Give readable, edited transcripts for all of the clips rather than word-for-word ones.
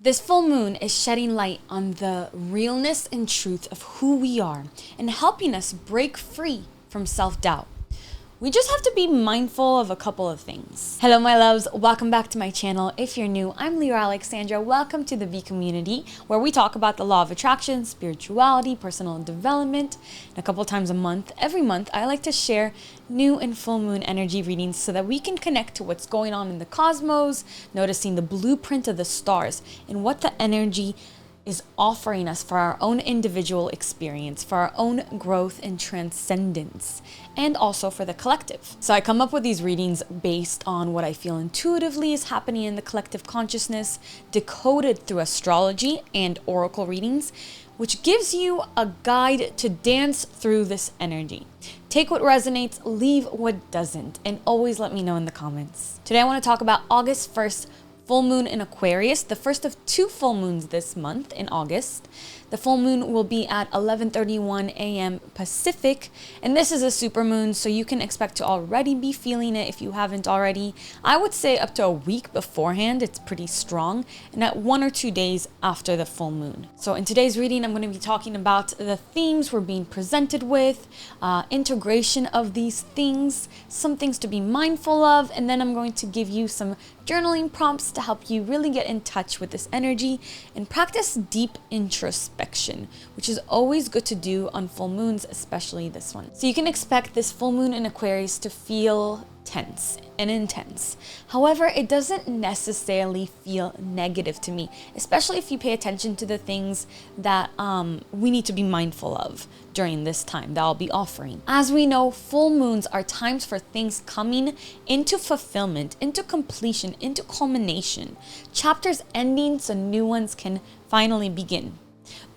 This full moon is shedding light on the realness and truth of who we are and helping us break free from self-doubt. We just have to be mindful of a couple of things. Hello, my loves. Welcome back to my channel. If you're new, I'm Leeor Alexandra. Welcome to the V community, where we talk about the law of attraction, spirituality, personal development. And a couple times a month, every month, I like to share new and full moon energy readings so that we can connect to what's going on in the cosmos, noticing the blueprint of the stars and what the energy is offering us for our own individual experience, for our own growth and transcendence, and also for the collective. So I come up with these readings based on what I feel intuitively is happening in the collective consciousness, decoded through astrology and oracle readings, which gives you a guide to dance through this energy. Take what resonates, leave what doesn't, and always let me know in the comments. Today I want to talk about August 1st, full moon in Aquarius, the first of two full moons this month in August. The full moon will be at 11:31 a.m. Pacific, and this is a super moon, so you can expect to already be feeling it if you haven't already. I would say up to a week beforehand, it's pretty strong, and at 1 or 2 days after the full moon. So in today's reading, I'm going to be talking about the themes we're being presented with, integration of these things, some things to be mindful of, and then I'm going to give you some journaling prompts to help you really get in touch with this energy and practice deep introspection, which is always good to do on full moons, especially this one. So you can expect this full moon in Aquarius to feel tense and intense. However, it doesn't necessarily feel negative to me, especially if you pay attention to the things that we need to be mindful of during this time that I'll be offering. As we know, full moons are times for things coming into fulfillment, into completion, into culmination. Chapters ending so new ones can finally begin.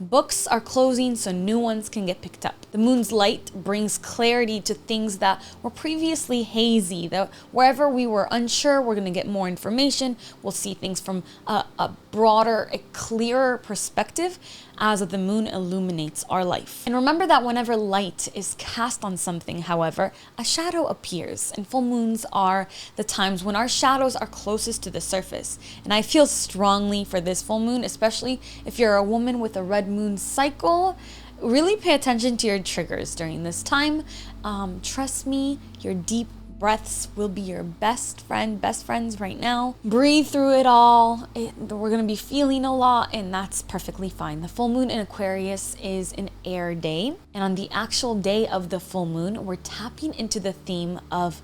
Books are closing so new ones can get picked up. The moon's light brings clarity to things that were previously hazy, that wherever we were unsure, we're going to get more information. We'll see things from a broader, a clearer perspective as the moon illuminates our life. And remember that whenever light is cast on something, however, a shadow appears, and full moons are the times when our shadows are closest to the surface. And I feel strongly for this full moon, especially if you're a woman with a red moon cycle. Really pay attention to your triggers during this time. Trust me, your deep breaths will be your best friends right now. Breathe through it all. We're going to be feeling a lot, and that's perfectly fine. The full moon in Aquarius is an air day, and on the actual day of the full moon, we're tapping into the theme of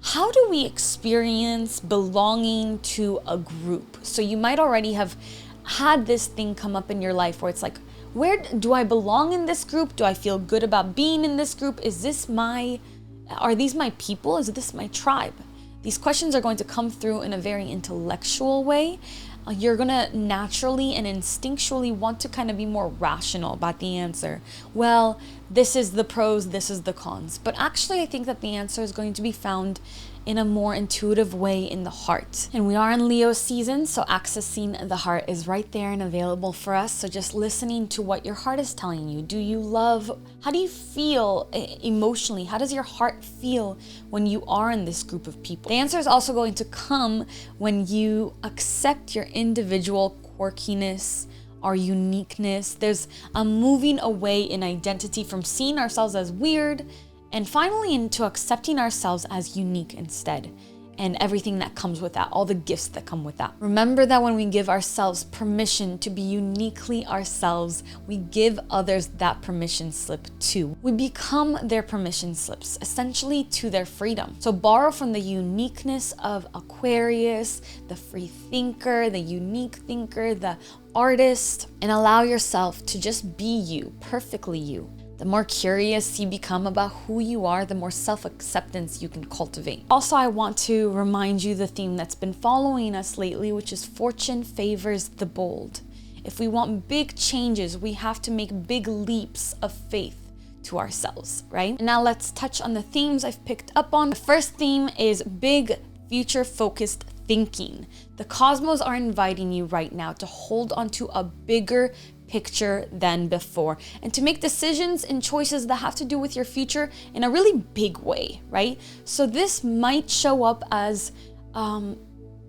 how do we experience belonging to a group. So you might already have had this thing come up in your life where it's like, where do I belong in this group? Do I feel good about being in this group? Are these my people? Is this my tribe? These questions are going to come through in a very intellectual way. You're going to naturally and instinctually want to kind of be more rational about the answer. Well, this is the pros, this is the cons. But actually, I think that the answer is going to be found in a more intuitive way in the heart. And we are in Leo season, so accessing the heart is right there and available for us. So just listening to what your heart is telling you. Do you love? How do you feel emotionally? How does your heart feel when you are in this group of people? The answer is also going to come when you accept your individual quirkiness, our uniqueness. There's a moving away in identity from seeing ourselves as weird, and finally into accepting ourselves as unique instead, and everything that comes with that, all the gifts that come with that. Remember that when we give ourselves permission to be uniquely ourselves, we give others that permission slip too. We become their permission slips, essentially to their freedom. So borrow from the uniqueness of Aquarius, the free thinker, the unique thinker, the artist, and allow yourself to just be you, perfectly you. The more curious you become about who you are, the more self-acceptance you can cultivate. Also, I want to remind you the theme that's been following us lately, which is fortune favors the bold. If we want big changes, we have to make big leaps of faith to ourselves, right? And now let's touch on the themes I've picked up on. The first theme is big, future-focused thinking. The cosmos are inviting you right now to hold onto a bigger picture than before and to make decisions and choices that have to do with your future in a really big way, right? So this might show up as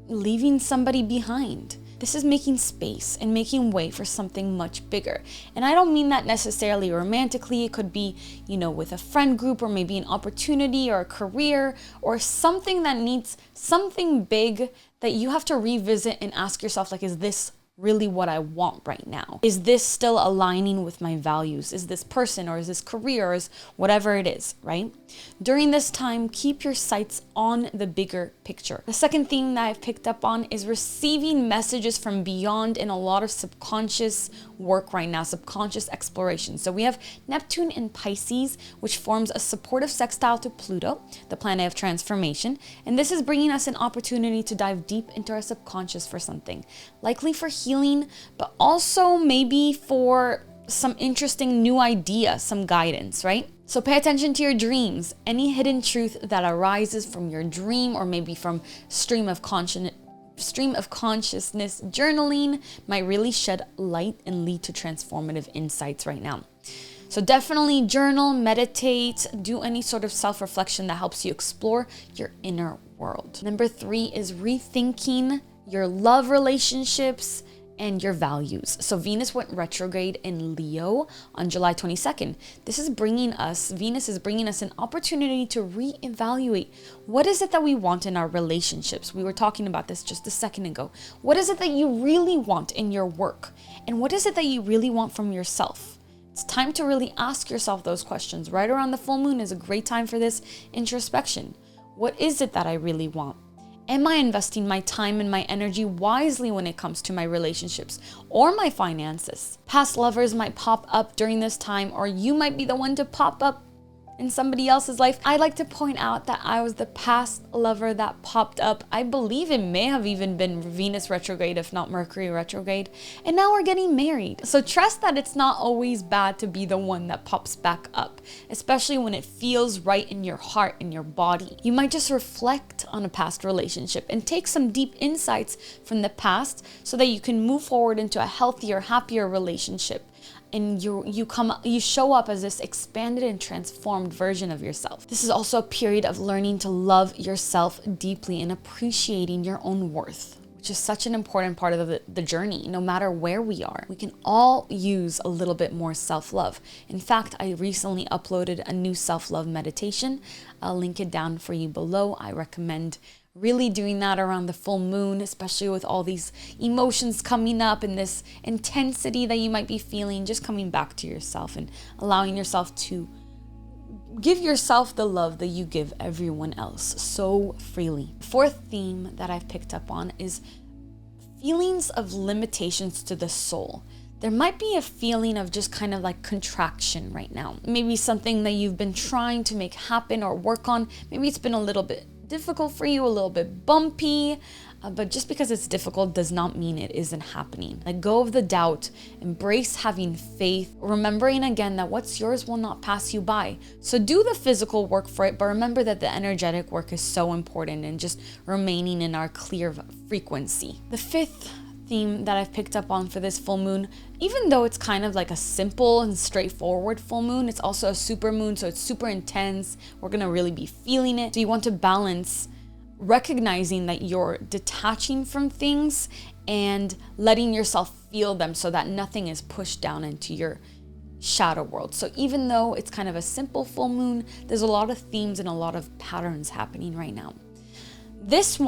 leaving somebody behind. This is making space and making way for something much bigger. And I don't mean that necessarily romantically. It could be, with a friend group, or maybe an opportunity or a career or something that needs something big that you have to revisit and ask yourself, like, is this really what I want right now? Is this still aligning with my values? Is this person, or is this career, or is whatever it is, right? During this time, keep your sights on the bigger picture. The second theme that I've picked up on is receiving messages from beyond in a lot of subconscious work right now, subconscious exploration. So we have Neptune in Pisces, which forms a supportive sextile to Pluto, the planet of transformation. And this is bringing us an opportunity to dive deep into our subconscious for something, likely for healing, but also maybe for some interesting new idea, some guidance, right? So pay attention to your dreams. Any hidden truth that arises from your dream, or maybe from stream of consciousness journaling, might really shed light and lead to transformative insights right now. So definitely journal, meditate, do any sort of self-reflection that helps you explore your inner world. Number 3 is rethinking your love relationships and your values. So Venus went retrograde in Leo on July 22nd. Venus is bringing us an opportunity to reevaluate what is it that we want in our relationships. We were talking about this just a second ago. What is it that you really want in your work? And what is it that you really want from yourself? It's time to really ask yourself those questions. Right around the full moon is a great time for this introspection. What is it that I really want? Am I investing my time and my energy wisely when it comes to my relationships or my finances? Past lovers might pop up during this time, or you might be the one to pop up in somebody else's life. I'd like to point out that I was the past lover that popped up. I believe it may have even been Venus retrograde, if not Mercury retrograde. And now we're getting married. So trust that it's not always bad to be the one that pops back up, especially when it feels right in your heart, in your body. You might just reflect on a past relationship and take some deep insights from the past so that you can move forward into a healthier, happier relationship. And you show up as this expanded and transformed version of yourself. This is also a period of learning to love yourself deeply and appreciating your own worth, which is such an important part of the journey. No matter where we are, we can all use a little bit more self-love. In fact, I recently uploaded a new self-love meditation. I'll link it down for you below. I recommend really doing that around the full moon, especially with all these emotions coming up and this intensity that you might be feeling, just coming back to yourself and allowing yourself to give yourself the love that you give everyone else so freely. Fourth theme that I've picked up on is feelings of limitations to the soul. There might be a feeling of just kind of like contraction right now. Maybe something that you've been trying to make happen or work on. Maybe it's been a little bit difficult for you, a little bit bumpy, but just because it's difficult does not mean it isn't happening. Let go of the doubt, embrace having faith, remembering again that what's yours will not pass you by. So do the physical work for it, but remember that the energetic work is so important, and just remaining in our clear frequency. The fifth theme that I've picked up on for this full moon, even though it's kind of like a simple and straightforward full moon, it's also a super moon, so it's super intense. We're gonna really be feeling it. So you want to balance recognizing that you're detaching from things and letting yourself feel them so that nothing is pushed down into your shadow world. So even though it's kind of a simple full moon, there's a lot of themes and a lot of patterns happening right now. This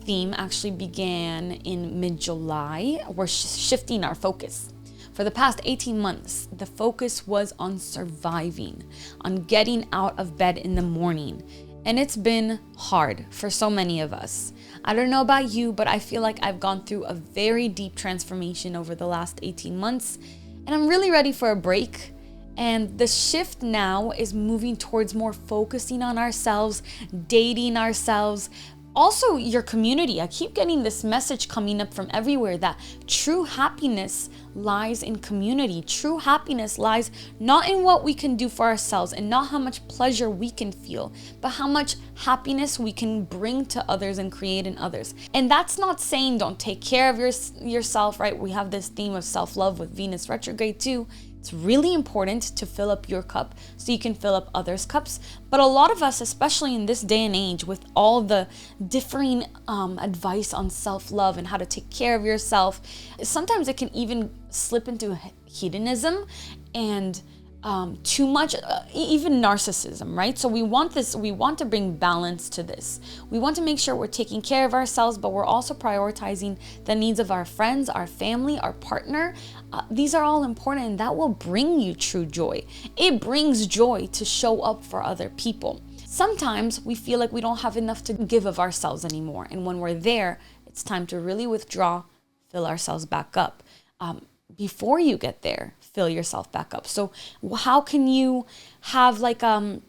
theme actually began in mid-July. We're shifting our focus. For the past 18 months, the focus was on surviving, on getting out of bed in the morning. And it's been hard for so many of us. I don't know about you, but I feel like I've gone through a very deep transformation over the last 18 months, and I'm really ready for a break. And the shift now is moving towards more focusing on ourselves, dating ourselves, also your community. I keep getting this message coming up from everywhere that true happiness lies in community. True happiness lies not in what we can do for ourselves and not how much pleasure we can feel, but how much happiness we can bring to others and create in others. And that's not saying don't take care of yourself, right? We have this theme of self-love with Venus retrograde too. It's really important to fill up your cup so you can fill up others' cups. But a lot of us, especially in this day and age, with all the differing advice on self-love and how to take care of yourself, sometimes it can even slip into hedonism and too much, even narcissism, right? So we want to bring balance to this. We want to make sure we're taking care of ourselves, but we're also prioritizing the needs of our friends, our family, our partner. These are all important, and that will bring you true joy. It brings joy to show up for other people. Sometimes we feel like we don't have enough to give of ourselves anymore. And when we're there, it's time to really withdraw, fill ourselves back up. Before you get there, fill yourself back up. So how can you have like a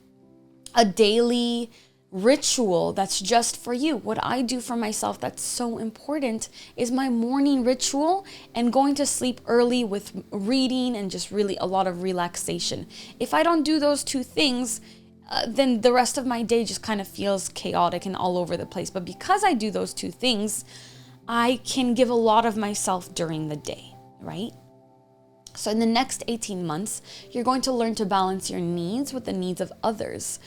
daily ritual that's just for you? What I do for myself that's so important is my morning ritual and going to sleep early with reading and just really a lot of relaxation. If I don't do those two things, then the rest of my day just kind of feels chaotic and all over the place. But because I do those two things, I can give a lot of myself during the day, right? So in the next 18 months, you're going to learn to balance your needs with the needs of others.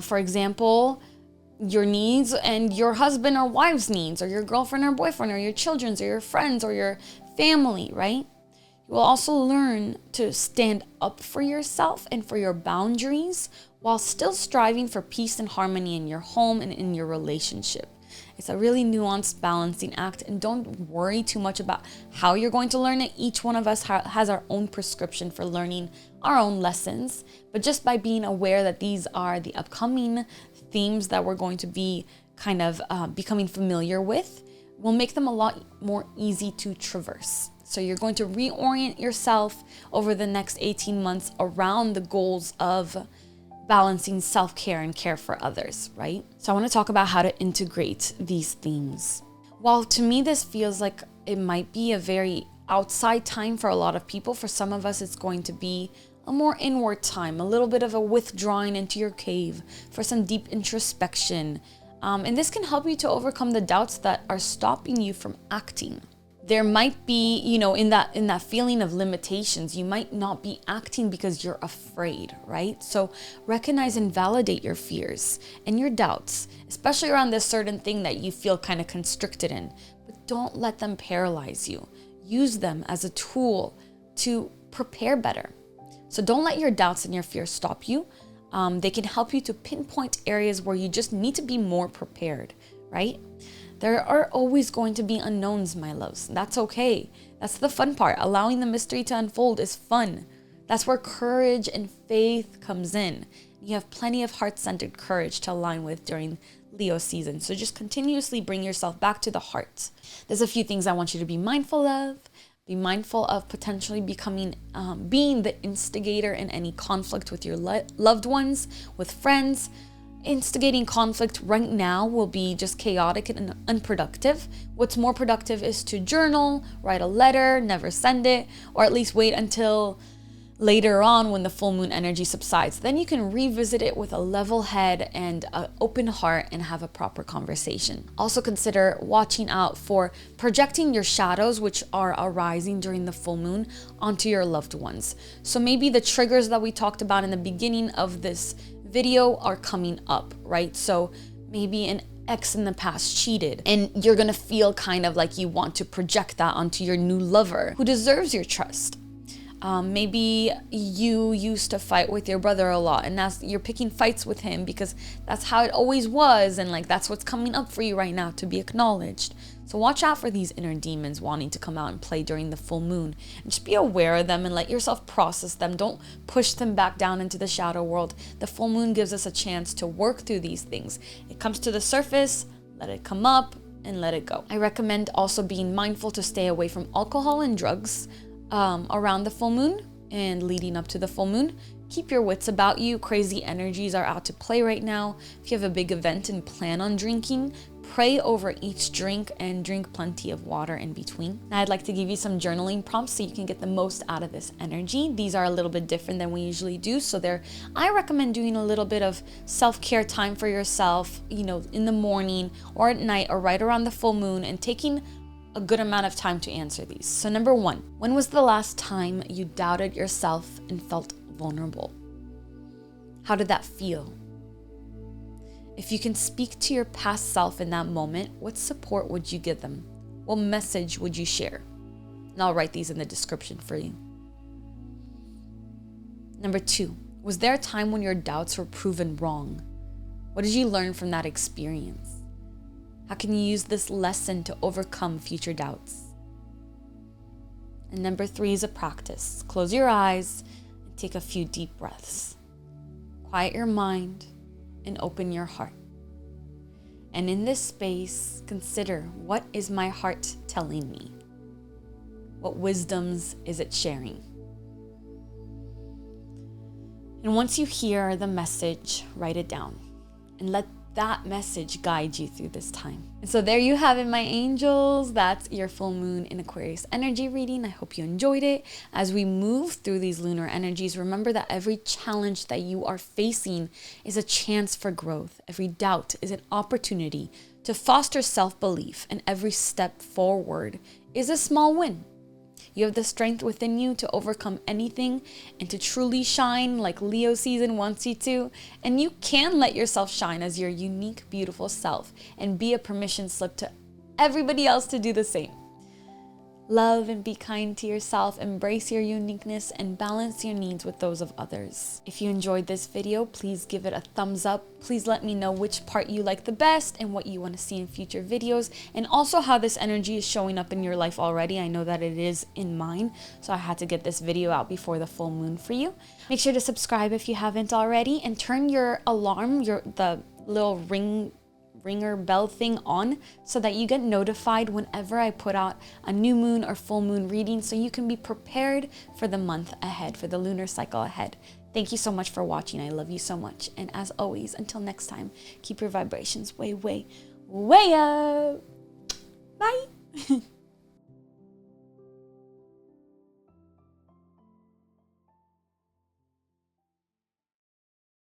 For example, your needs and your husband or wife's needs, or your girlfriend or boyfriend, or your children's, or your friends, or your family, right? You will also learn to stand up for yourself and for your boundaries while still striving for peace and harmony in your home and in your relationship. It's a really nuanced balancing act, and don't worry too much about how you're going to learn it. Each one of us has our own prescription for learning our own lessons, but just by being aware that these are the upcoming themes that we're going to be kind of becoming familiar with will make them a lot more easy to traverse. So you're going to reorient yourself over the next 18 months around the goals of balancing self-care and care for others, right? So I want to talk about how to integrate these themes. While to me this feels like it might be a very outside time for a lot of people, for some of us it's going to be a more inward time, a little bit of a withdrawing into your cave for some deep introspection. And this can help you to overcome the doubts that are stopping you from acting. There might be, in that feeling of limitations, you might not be acting because you're afraid, right? So recognize and validate your fears and your doubts, especially around this certain thing that you feel kind of constricted in, but don't let them paralyze you. Use them as a tool to prepare better. So don't let your doubts and your fears stop you. They can help you to pinpoint areas where you just need to be more prepared, right? There are always going to be unknowns, my loves. That's okay. That's the fun part. Allowing the mystery to unfold is fun. That's where courage and faith comes in. You have plenty of heart-centered courage to align with during Leo season. So just continuously bring yourself back to the heart. There's a few things I want you to be mindful of. Be mindful of potentially being the instigator in any conflict with your loved ones, with friends. Instigating conflict right now will be just chaotic and unproductive. What's more productive is to journal, write a letter, never send it, or at least wait until later on when the full moon energy subsides. Then you can revisit it with a level head and an open heart and have a proper conversation. Also consider watching out for projecting your shadows, which are arising during the full moon, onto your loved ones. So maybe the triggers that we talked about in the beginning of this video are coming up, right? So maybe an ex in the past cheated and you're gonna feel kind of like you want to project that onto your new lover who deserves your trust. Maybe you used to fight with your brother a lot and now you're picking fights with him because that's how it always was, and like that's what's coming up for you right now to be acknowledged. So watch out for these inner demons wanting to come out and play during the full moon, and just be aware of them and let yourself process them. Don't push them back down into the shadow world. The full moon gives us a chance to work through these things. It comes to the surface, let it come up and let it go. I recommend also being mindful to stay away from alcohol and drugs around the full moon and leading up to the full moon. Keep your wits about you. Crazy energies are out to play right now. If you have a big event and plan on drinking, pray over each drink and drink plenty of water in between. Now I'd like to give you some journaling prompts so you can get the most out of this energy. These are a little bit different than we usually do. So I recommend doing a little bit of self-care time for yourself, in the morning or at night or right around the full moon, and taking a good amount of time to answer these. So number 1, when was the last time you doubted yourself and felt vulnerable? How did that feel? If you can speak to your past self in that moment, what support would you give them? What message would you share? And I'll write these in the description for you. Number 2, was there a time when your doubts were proven wrong? What did you learn from that experience? How can you use this lesson to overcome future doubts? And number 3 is a practice. Close your eyes and take a few deep breaths. Quiet your mind and open your heart. And in this space, consider, what is my heart telling me? What wisdoms is it sharing? And once you hear the message, write it down and let that message guide you through this time. And so there you have it, my angels. That's your full moon in Aquarius energy reading. I hope you enjoyed it. As we move through these lunar energies, remember that every challenge that you are facing is a chance for growth. Every doubt is an opportunity to foster self-belief, and every step forward is a small win. You have the strength within you to overcome anything and to truly shine like Leo season wants you to. And you can let yourself shine as your unique, beautiful self and be a permission slip to everybody else to do the same. Love and be kind to yourself, embrace your uniqueness, and balance your needs with those of others. If you enjoyed this video, please give it a thumbs up. Please let me know which part you like the best and what you want to see in future videos, and also how this energy is showing up in your life already. I know that it is in mine, so I had to get this video out before the full moon for you. Make sure to subscribe if you haven't already, and turn your alarm, the little ringer bell thing on so that you get notified whenever I put out a new moon or full moon reading, so you can be prepared for the month ahead, for the lunar cycle ahead. Thank you so much for watching. I love you so much. And as always, until next time, keep your vibrations way, way, way up. Bye.